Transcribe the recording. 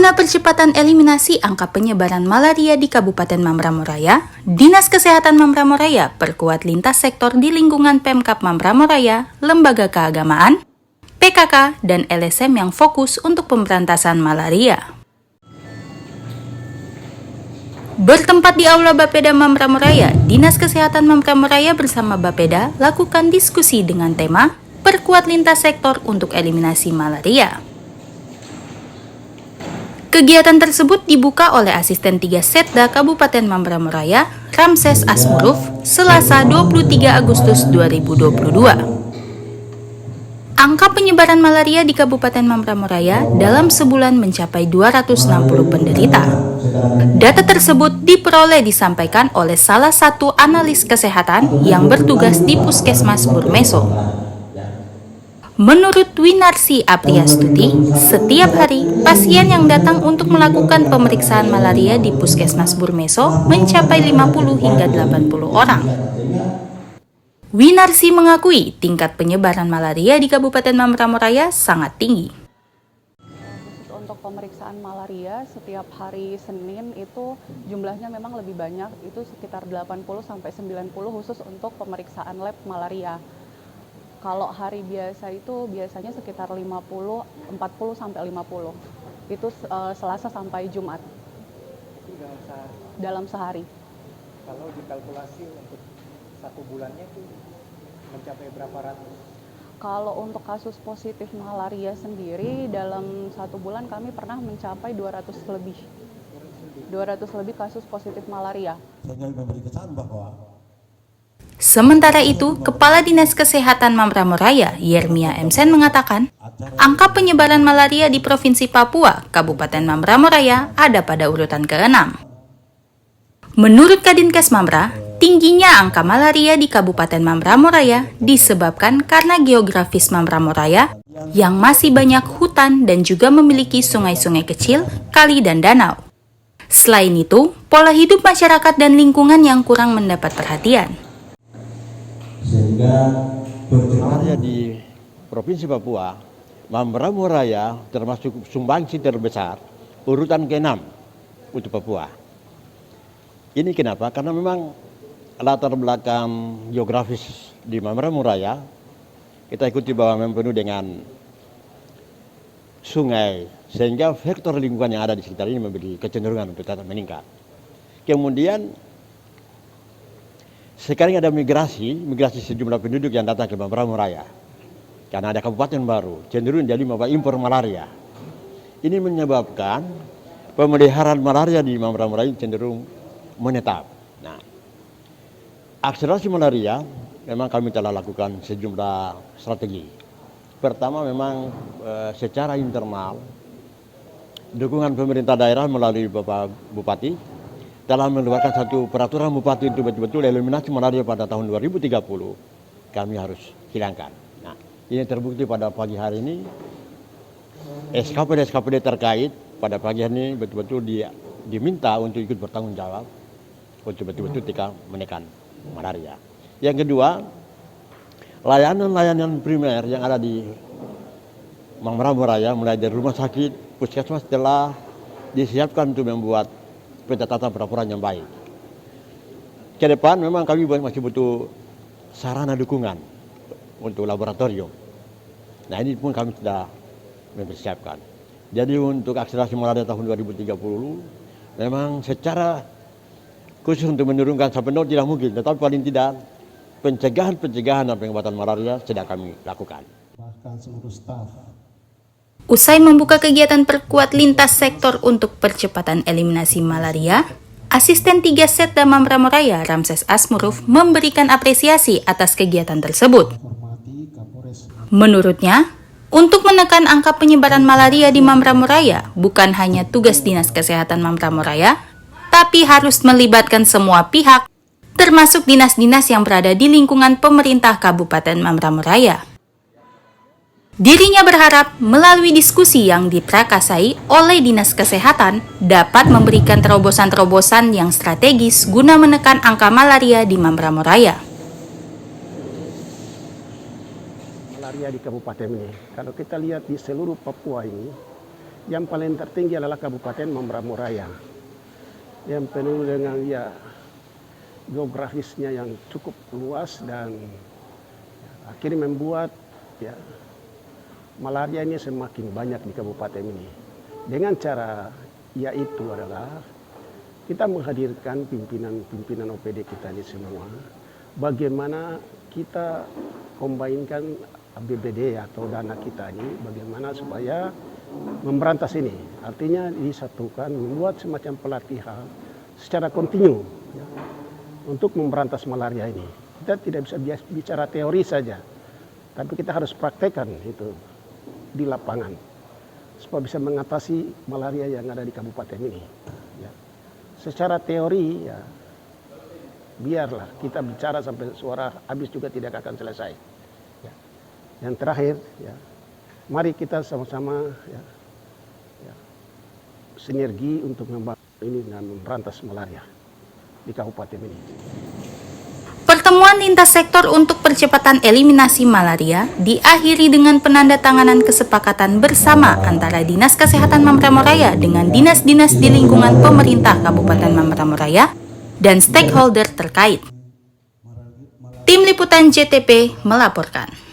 Guna percepatan eliminasi angka penyebaran malaria di Kabupaten Mamberamo Raya, Dinas Kesehatan Mamberamo Raya perkuat lintas sektor di lingkungan Pemkab Mamberamo Raya, lembaga keagamaan, PKK, dan LSM yang fokus untuk pemberantasan malaria. Bertempat di Aula Bapeda Mamberamo Raya, Dinas Kesehatan Mamberamo Raya bersama Bapeda lakukan diskusi dengan tema Perkuat Lintas Sektor untuk Eliminasi Malaria. Kegiatan tersebut dibuka oleh Asisten 3 Setda Kabupaten Mamberamo Raya, Ramses Asmuruf, Selasa 23 Agustus 2022. Angka penyebaran malaria di Kabupaten Mamberamo Raya dalam sebulan mencapai 260 penderita. Data tersebut disampaikan oleh salah satu analis kesehatan yang bertugas di Puskesmas Burmeso. Menurut Winarsi Apriastuti, setiap hari pasien yang datang untuk melakukan pemeriksaan malaria di Puskesmas Burmeso mencapai 50 hingga 80 orang. Winarsi mengakui tingkat penyebaran malaria di Kabupaten Mamberamo Raya sangat tinggi. Untuk pemeriksaan malaria setiap hari Senin itu jumlahnya memang lebih banyak, itu sekitar 80-90 khusus untuk pemeriksaan lab malaria. Kalau hari biasa itu biasanya sekitar 40-50. Itu Selasa sampai Jumat. Dalam sehari. Kalau dikalkulasi untuk satu bulannya itu mencapai berapa ratus? Kalau untuk kasus positif malaria sendiri dalam satu bulan kami pernah mencapai 200 lebih kasus positif malaria. Sehingga memberi kesan bahwa Sementara itu, Kepala Dinas Kesehatan Mamberamo Raya, Yermia Emsen mengatakan, angka penyebaran malaria di Provinsi Papua, Kabupaten Mamberamo Raya, ada pada urutan ke-6. Menurut Kadinkes Mamra, tingginya angka malaria di Kabupaten Mamberamo Raya disebabkan karena geografis Mamberamo Raya yang masih banyak hutan dan juga memiliki sungai-sungai kecil, kali, dan danau. Selain itu, pola hidup masyarakat dan lingkungan yang kurang mendapat perhatian. sehingga Malaria di Provinsi Papua, Mamberamo Raya termasuk sumbangsi terbesar, urutan ke-6 untuk Papua. Ini kenapa? Karena memang latar belakang geografis di Mamberamo Raya, kita ikuti bahwa memang penuh dengan sungai, sehingga faktor lingkungan yang ada di sekitar ini memberi kecenderungan untuk tetap meningkat. Kemudian sekarang ada migrasi sejumlah penduduk yang datang ke Mamberamo Raya. Karena ada kabupaten baru, cenderung jadi impor malaria. Ini menyebabkan pemeliharaan malaria di Mamberamo Raya cenderung menetap. Nah, akselerasi malaria memang kami telah lakukan sejumlah strategi. Pertama memang secara internal, dukungan pemerintah daerah melalui Bapak Bupati telah mengeluarkan satu peraturan bupati untuk betul-betul eliminasi malaria pada tahun 2030 kami harus hilangkan. Nah, ini terbukti pada pagi hari ini SKPD terkait pada pagi hari ini betul-betul diminta untuk ikut bertanggung jawab untuk betul-betul tidak menekan malaria. Yang kedua, layanan-layanan primer yang ada di Mamberamo Raya mulai dari rumah sakit, puskesmas telah disiapkan untuk membuat pencatatan pelaporan yang baik. Ke depan memang kami masih butuh sarana dukungan untuk laboratorium. Nah, ini pun kami sudah mempersiapkan. Jadi untuk akselerasi malaria tahun 2030 memang secara khusus untuk menurunkan sampai nol tidak mungkin, tetapi paling tidak pencegahan dan pengobatan malaria sedang kami lakukan. bahkan seluruh staf Usai membuka kegiatan perkuat lintas sektor untuk percepatan eliminasi malaria, Asisten 3 Setda Mamberamo Raya, Ramses Asmuruf, memberikan apresiasi atas kegiatan tersebut. hormati Kapolres Menurutnya, untuk menekan angka penyebaran malaria di Mamberamo Raya, bukan hanya tugas Dinas Kesehatan Mamberamo Raya, tapi harus melibatkan semua pihak, termasuk dinas-dinas yang berada di lingkungan pemerintah Kabupaten Mamberamo Raya. Dirinya berharap melalui diskusi yang diprakasai oleh Dinas Kesehatan dapat memberikan terobosan-terobosan yang strategis guna menekan angka malaria di Mamberamo Raya. Malaria di kabupaten ini, kalau kita lihat di seluruh Papua ini, yang paling tertinggi adalah Kabupaten Mambramo Raya, yang penuh dengan geografisnya yang cukup luas dan akhirnya membuat malaria ini semakin banyak di kabupaten ini. Dengan cara yaitu adalah kita menghadirkan pimpinan OPD kita ini semua, bagaimana kita kombinkan APBD atau dana kita ini, bagaimana supaya memberantas ini. Artinya disatukan, membuat semacam pelatihan secara kontinu untuk memberantas malaria ini. Kita tidak bisa bicara teori saja, tapi kita harus praktekkan itu di lapangan supaya bisa mengatasi malaria yang ada di kabupaten ini. Secara teori biarlah kita bicara sampai suara habis juga tidak akan selesai. Yang terakhir, mari kita sama-sama sinergi untuk membangun ini dan memberantas malaria di kabupaten ini. Pertemuan lintas sektor untuk percepatan eliminasi malaria diakhiri dengan penandatanganan kesepakatan bersama antara Dinas Kesehatan Mambramo Raya dengan dinas-dinas di lingkungan pemerintah Kabupaten Mambramo Raya dan stakeholder terkait. Tim Liputan JTP melaporkan.